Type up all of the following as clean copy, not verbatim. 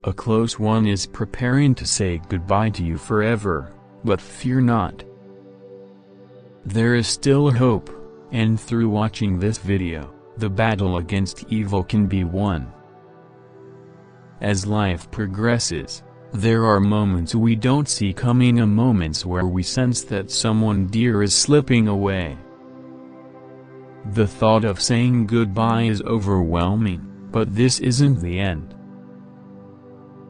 A close one is preparing to say goodbye to you forever, but fear not. There is still hope, and through watching this video, the battle against evil can be won. As life progresses, there are moments we don't see coming, moments where we sense that someone dear is slipping away. The thought of saying goodbye is overwhelming, but this isn't the end.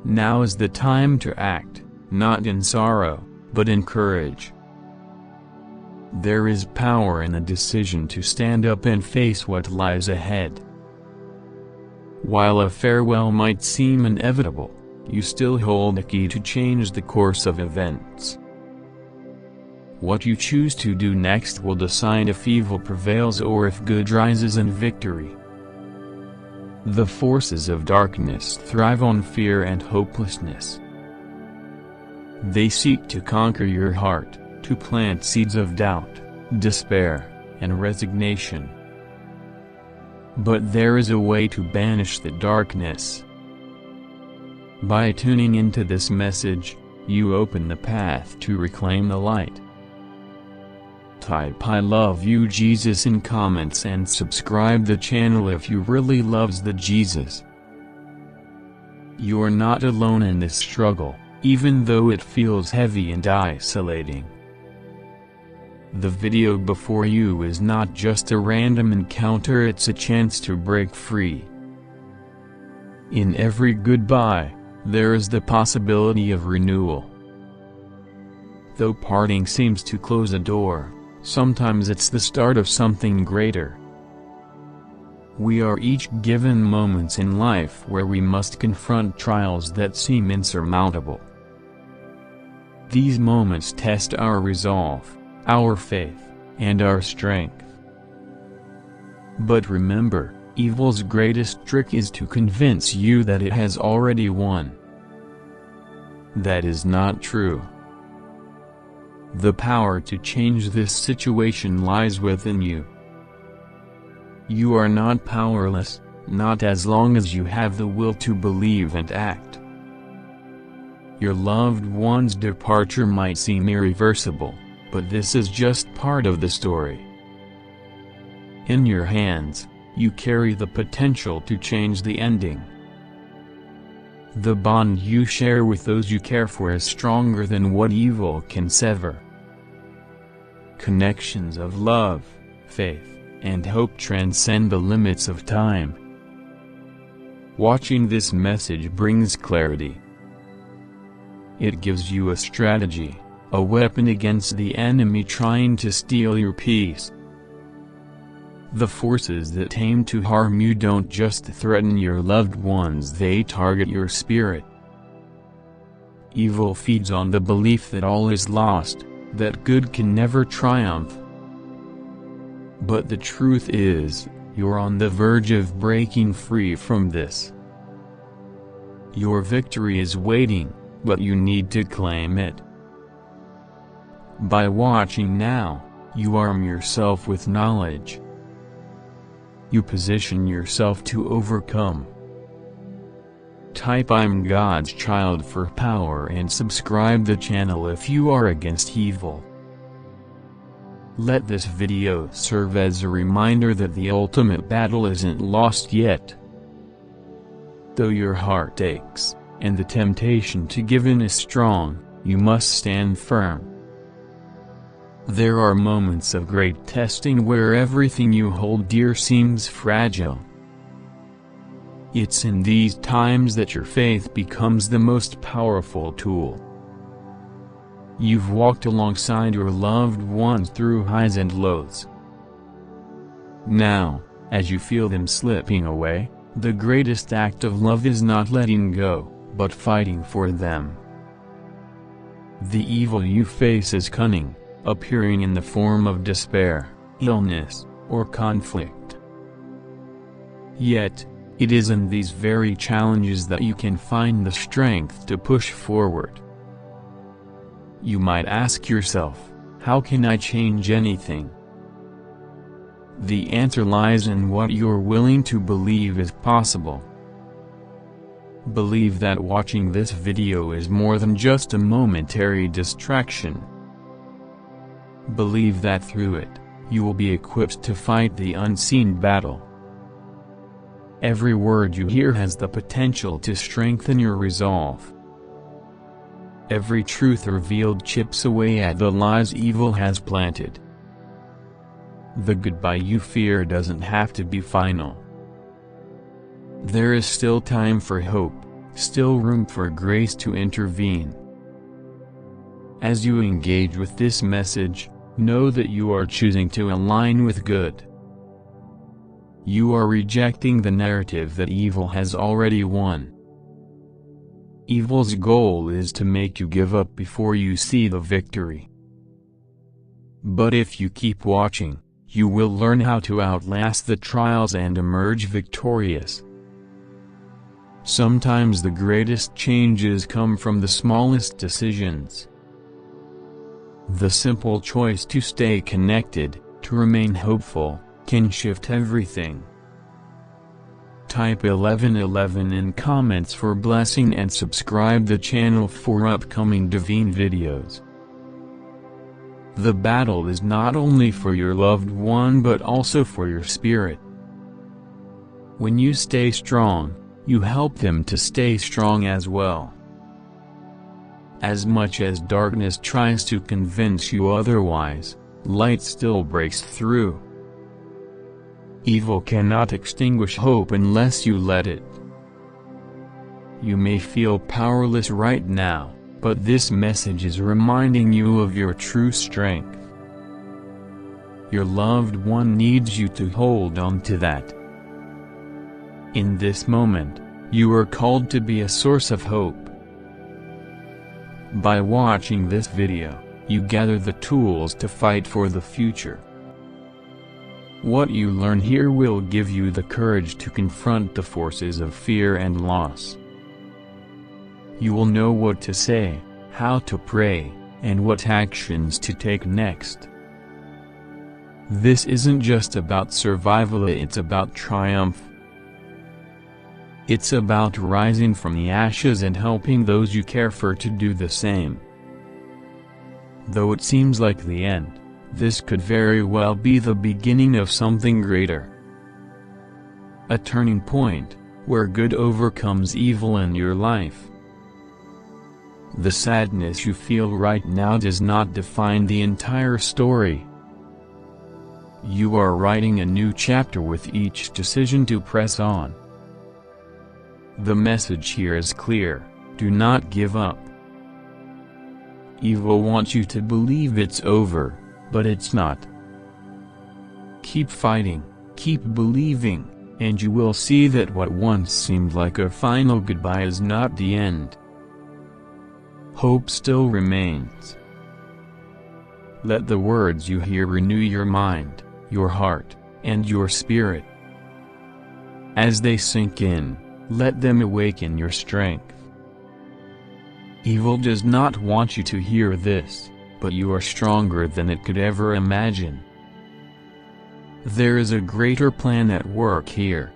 Now is the time to act, not in sorrow, but in courage. There is power in the decision to stand up and face what lies ahead. While a farewell might seem inevitable, you still hold the key to change the course of events. What you choose to do next will decide if evil prevails or if good rises in victory. The forces of darkness thrive on fear and hopelessness. They seek to conquer your heart, to plant seeds of doubt, despair, and resignation. But there is a way to banish the darkness. By tuning into this message, you open the path to reclaim the light. Type "I love you Jesus" in comments and subscribe the channel if you really loves the Jesus. You're not alone in this struggle, even though it feels heavy and isolating. The video before you is not just a random encounter, it's a chance to break free. In every goodbye, there is the possibility of renewal. Though parting seems to close a door, sometimes it's the start of something greater. We are each given moments in life where we must confront trials that seem insurmountable. These moments test our resolve, our faith, and our strength. But remember, evil's greatest trick is to convince you that it has already won. That is not true. The power to change this situation lies within you. You are not powerless, not as long as you have the will to believe and act. Your loved one's departure might seem irreversible, but this is just part of the story. In your hands, you carry the potential to change the ending. The bond you share with those you care for is stronger than what evil can sever. Connections of love, faith, and hope transcend the limits of time. Watching this message brings clarity. It gives you a strategy, a weapon against the enemy trying to steal your peace. The forces that aim to harm you don't just threaten your loved ones, they target your spirit. Evil feeds on the belief that all is lost, that good can never triumph. But the truth is, you're on the verge of breaking free from this. Your victory is waiting, but you need to claim it. By watching now, you arm yourself with knowledge. You position yourself to overcome. Type "I'm God's child" for power and subscribe the channel if you are against evil. Let this video serve as a reminder that the ultimate battle isn't lost yet. Though your heart aches, and the temptation to give in is strong, you must stand firm. There are moments of great testing where everything you hold dear seems fragile. It's in these times that your faith becomes the most powerful tool. You've walked alongside your loved ones through highs and lows. Now, as you feel them slipping away, the greatest act of love is not letting go, but fighting for them. The evil you face is cunning, appearing in the form of despair, illness, or conflict. Yet, it is in these very challenges that you can find the strength to push forward. You might ask yourself, how can I change anything? The answer lies in what you're willing to believe is possible. Believe that watching this video is more than just a momentary distraction. Believe that through it, you will be equipped to fight the unseen battle. Every word you hear has the potential to strengthen your resolve. Every truth revealed chips away at the lies evil has planted. The goodbye you fear doesn't have to be final. There is still time for hope, still room for grace to intervene. As you engage with this message, know that you are choosing to align with good. You are rejecting the narrative that evil has already won. Evil's goal is to make you give up before you see the victory. But if you keep watching, you will learn how to outlast the trials and emerge victorious. Sometimes the greatest changes come from the smallest decisions. The simple choice to stay connected, to remain hopeful, can shift everything. Type 1111 in comments for blessing and subscribe the channel for upcoming divine videos. The battle is not only for your loved one but also for your spirit. When you stay strong, you help them to stay strong as well. As much as darkness tries to convince you otherwise, light still breaks through. Evil cannot extinguish hope unless you let it. You may feel powerless right now, but this message is reminding you of your true strength. Your loved one needs you to hold on to that. In this moment, you are called to be a source of hope. By watching this video, you gather the tools to fight for the future. What you learn here will give you the courage to confront the forces of fear and loss. You will know what to say, how to pray, and what actions to take next. This isn't just about survival, it's about triumph. It's about rising from the ashes and helping those you care for to do the same. Though it seems like the end, this could very well be the beginning of something greater. A turning point, where good overcomes evil in your life. The sadness you feel right now does not define the entire story. You are writing a new chapter with each decision to press on. The message here is clear: do not give up. Evil wants you to believe it's over, but it's not. Keep fighting, keep believing, and you will see that what once seemed like a final goodbye is not the end. Hope still remains. Let the words you hear renew your mind, your heart, and your spirit. As they sink in, let them awaken your strength. Evil does not want you to hear this, but you are stronger than it could ever imagine. There is a greater plan at work here.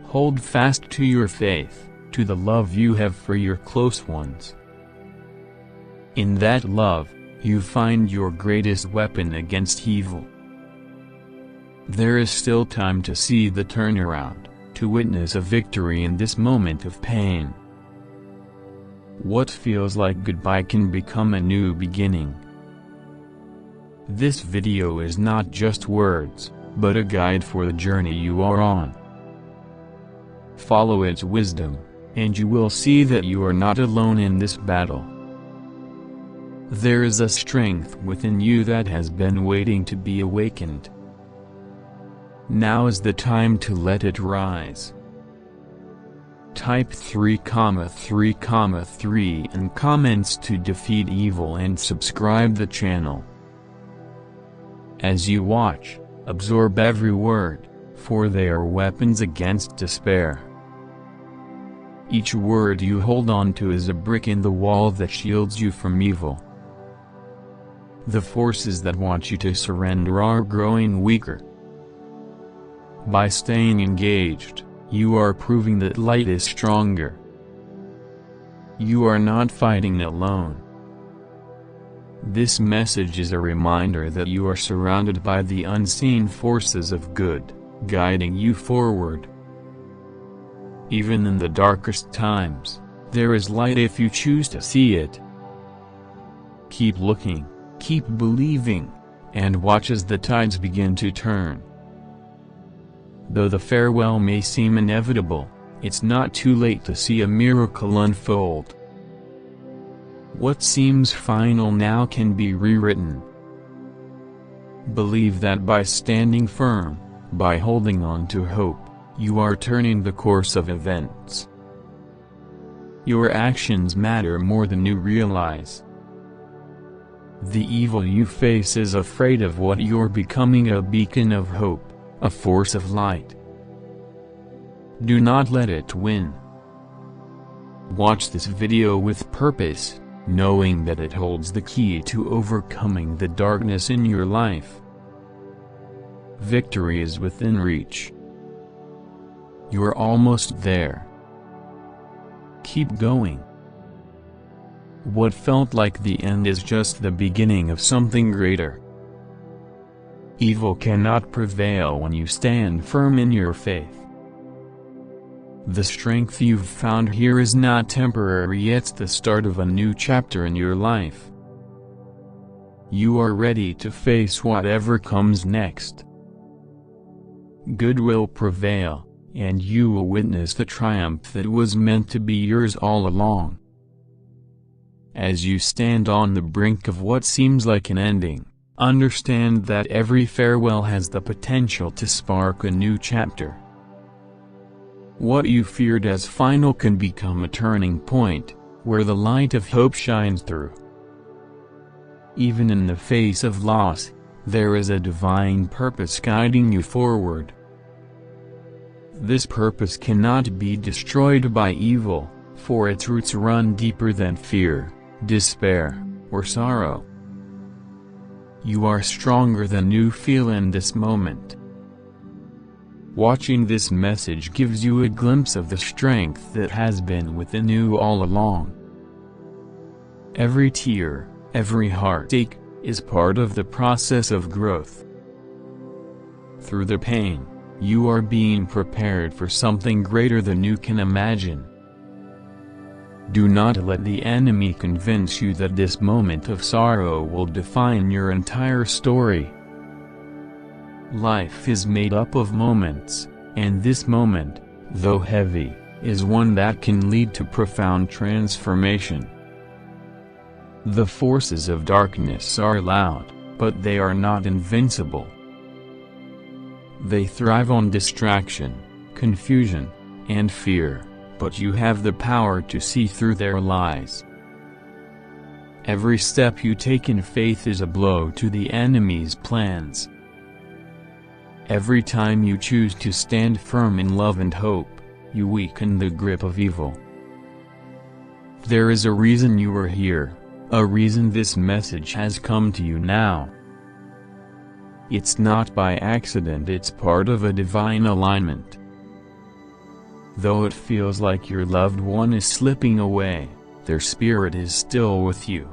Hold fast to your faith, to the love you have for your close ones. In that love, you find your greatest weapon against evil. There is still time to see the turnaround, to witness a victory in this moment of pain. What feels like goodbye can become a new beginning. This video is not just words, but a guide for the journey you are on. Follow its wisdom, and you will see that you are not alone in this battle. There is a strength within you that has been waiting to be awakened. Now is the time to let it rise. Type 3,3,3 in comments to defeat evil and subscribe the channel. As you watch, absorb every word, for they are weapons against despair. Each word you hold on to is a brick in the wall that shields you from evil. The forces that want you to surrender are growing weaker. By staying engaged, You are proving that light is stronger. You are not fighting alone. This message is a reminder that you are surrounded by the unseen forces of good, guiding you forward. Even in the darkest times, there is light if you choose to see it. Keep looking, keep believing, and watch as the tides begin to turn. Though the farewell may seem inevitable, it's not too late to see a miracle unfold. What seems final now can be rewritten. Believe that by standing firm, by holding on to hope, you are turning the course of events. Your actions matter more than you realize. The evil you face is afraid of what you're becoming: a beacon of hope, a force of light. Do not let it win. Watch this video with purpose, knowing that it holds the key to overcoming the darkness in your life. Victory is within reach. You're almost there. Keep going. What felt like the end is just the beginning of something greater. Evil cannot prevail when you stand firm in your faith. The strength you've found here is not temporary, it's the start of a new chapter in your life. You are ready to face whatever comes next. Good will prevail, and you will witness the triumph that was meant to be yours all along. As you stand on the brink of what seems like an ending, understand that every farewell has the potential to spark a new chapter. What you feared as final can become a turning point, where the light of hope shines through. Even in the face of loss, there is a divine purpose guiding you forward. This purpose cannot be destroyed by evil, for its roots run deeper than fear, despair, or sorrow. You are stronger than you feel in this moment. Watching this message gives you a glimpse of the strength that has been within you all along. Every tear, every heartache, is part of the process of growth. Through the pain, you are being prepared for something greater than you can imagine. Do not let the enemy convince you that this moment of sorrow will define your entire story. Life is made up of moments, and this moment, though heavy, is one that can lead to profound transformation. The forces of darkness are loud, but they are not invincible. They thrive on distraction, confusion, and fear, but you have the power to see through their lies. Every step you take in faith is a blow to the enemy's plans. Every time you choose to stand firm in love and hope, you weaken the grip of evil. There is a reason you are here, a reason this message has come to you now. It's not by accident, it's part of a divine alignment. Though it feels like your loved one is slipping away, their spirit is still with you.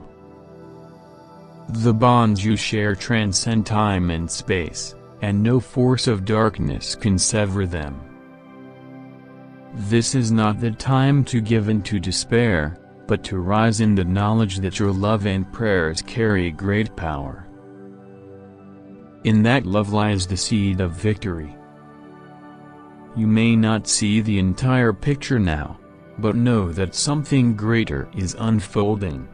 The bonds you share transcend time and space, and no force of darkness can sever them. This is not the time to give in to despair, but to rise in the knowledge that your love and prayers carry great power. In that love lies the seed of victory. You may not see the entire picture now, but know that something greater is unfolding.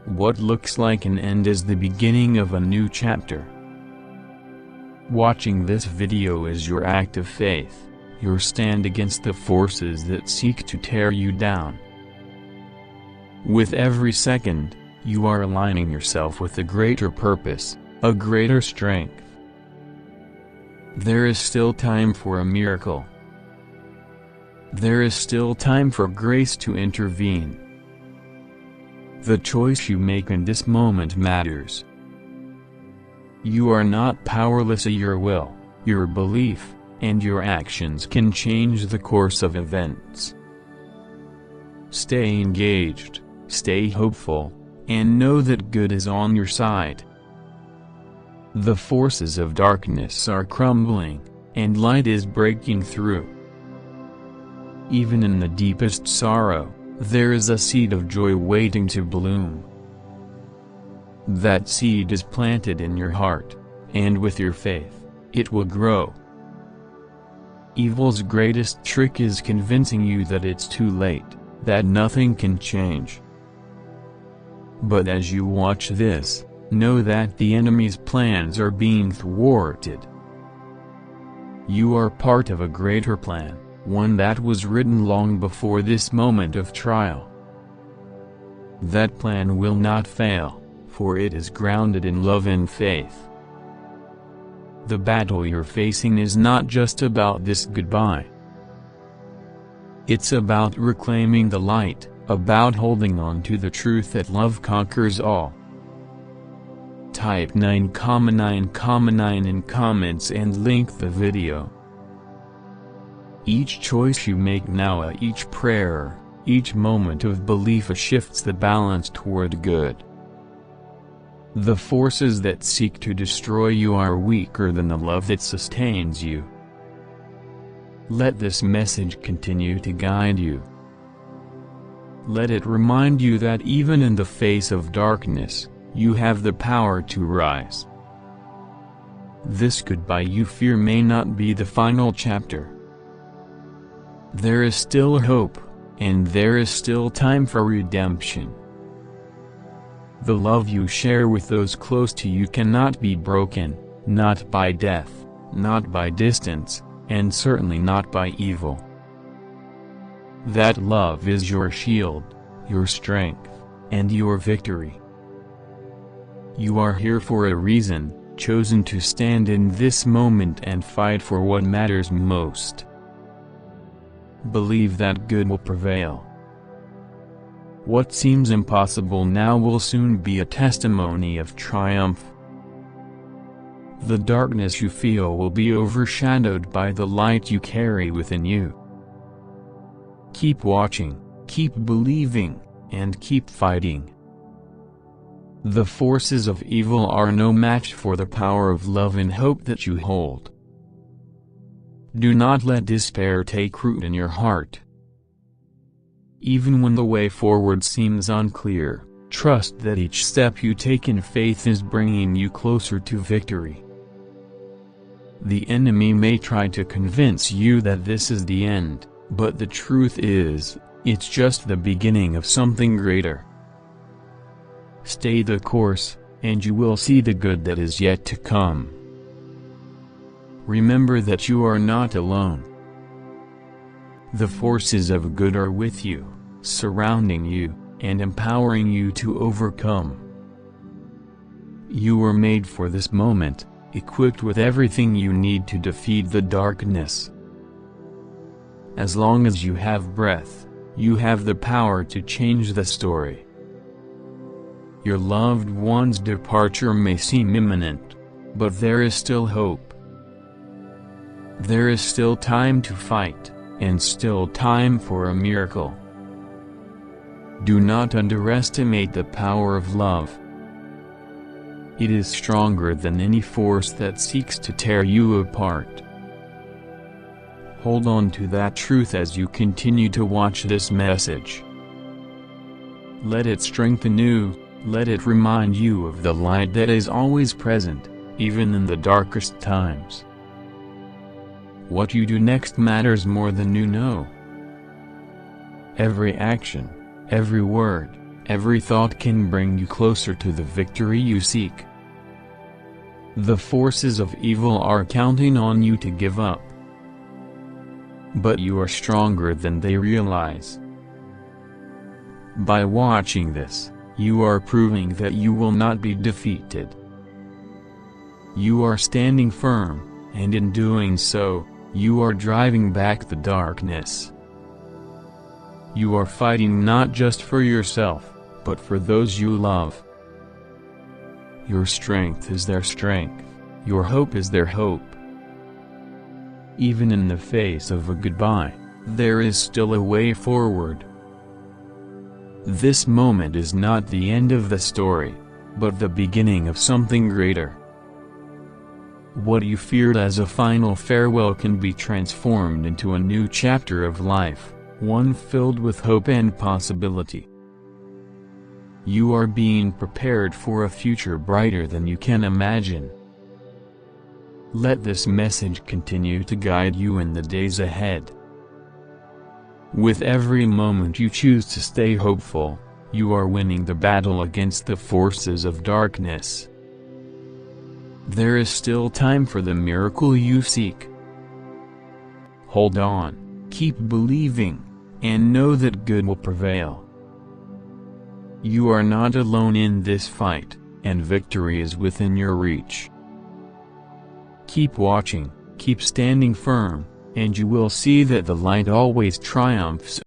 What looks like an end is the beginning of a new chapter. Watching this video is your act of faith, your stand against the forces that seek to tear you down. With every second, you are aligning yourself with a greater purpose, a greater strength. There is still time for a miracle. There is still time for grace to intervene. The choice you make in this moment matters. You are not powerless to your will, your belief, and your actions can change the course of events. Stay engaged, stay hopeful, and know that good is on your side. The forces of darkness are crumbling, and light is breaking through. Even in the deepest sorrow, there is a seed of joy waiting to bloom. That seed is planted in your heart, and with your faith, it will grow. Evil's greatest trick is convincing you that it's too late, that nothing can change. But as you watch this, know that the enemy's plans are being thwarted. You are part of a greater plan, one that was written long before this moment of trial. That plan will not fail, for it is grounded in love and faith. The battle you're facing is not just about this goodbye. It's about reclaiming the light, about holding on to the truth that love conquers all. Type 9,9,9 in comments and link the video. Each choice you make now, each prayer, each moment of belief shifts the balance toward good. The forces that seek to destroy you are weaker than the love that sustains you. Let this message continue to guide you. Let it remind you that even in the face of darkness, you have the power to rise. This goodbye you fear may not be the final chapter. There is still hope, and there is still time for redemption. The love you share with those close to you cannot be broken, not by death, not by distance, and certainly not by evil. That love is your shield, your strength, and your victory. You are here for a reason, chosen to stand in this moment and fight for what matters most. Believe that good will prevail. What seems impossible now will soon be a testimony of triumph. The darkness you feel will be overshadowed by the light you carry within you. Keep watching, keep believing, and keep fighting. The forces of evil are no match for the power of love and hope that you hold. Do not let despair take root in your heart. Even when the way forward seems unclear, trust that each step you take in faith is bringing you closer to victory. The enemy may try to convince you that this is the end, but the truth is, it's just the beginning of something greater. Stay the course, and you will see the good that is yet to come. Remember that you are not alone. The forces of good are with you, surrounding you, and empowering you to overcome. You were made for this moment, equipped with everything you need to defeat the darkness. As long as you have breath, you have the power to change the story. Your loved one's departure may seem imminent, but there is still hope. There is still time to fight, and still time for a miracle. Do not underestimate the power of love. It is stronger than any force that seeks to tear you apart. Hold on to that truth as you continue to watch this message. Let it strengthen you, let it remind you of the light that is always present, even in the darkest times. What you do next matters more than you know. Every action, every word, every thought can bring you closer to the victory you seek. The forces of evil are counting on you to give up. But you are stronger than they realize. By watching this, you are proving that you will not be defeated. You are standing firm, and in doing so, you are driving back the darkness. You are fighting not just for yourself, but for those you love. Your strength is their strength, your hope is their hope. Even in the face of a goodbye, there is still a way forward. This moment is not the end of the story, but the beginning of something greater. What you feared as a final farewell can be transformed into a new chapter of life, one filled with hope and possibility. You are being prepared for a future brighter than you can imagine. Let this message continue to guide you in the days ahead. With every moment you choose to stay hopeful, you are winning the battle against the forces of darkness. There is still time for the miracle you seek. Hold on, keep believing, and know that good will prevail. You are not alone in this fight, and victory is within your reach. Keep watching, keep standing firm, and you will see that the light always triumphs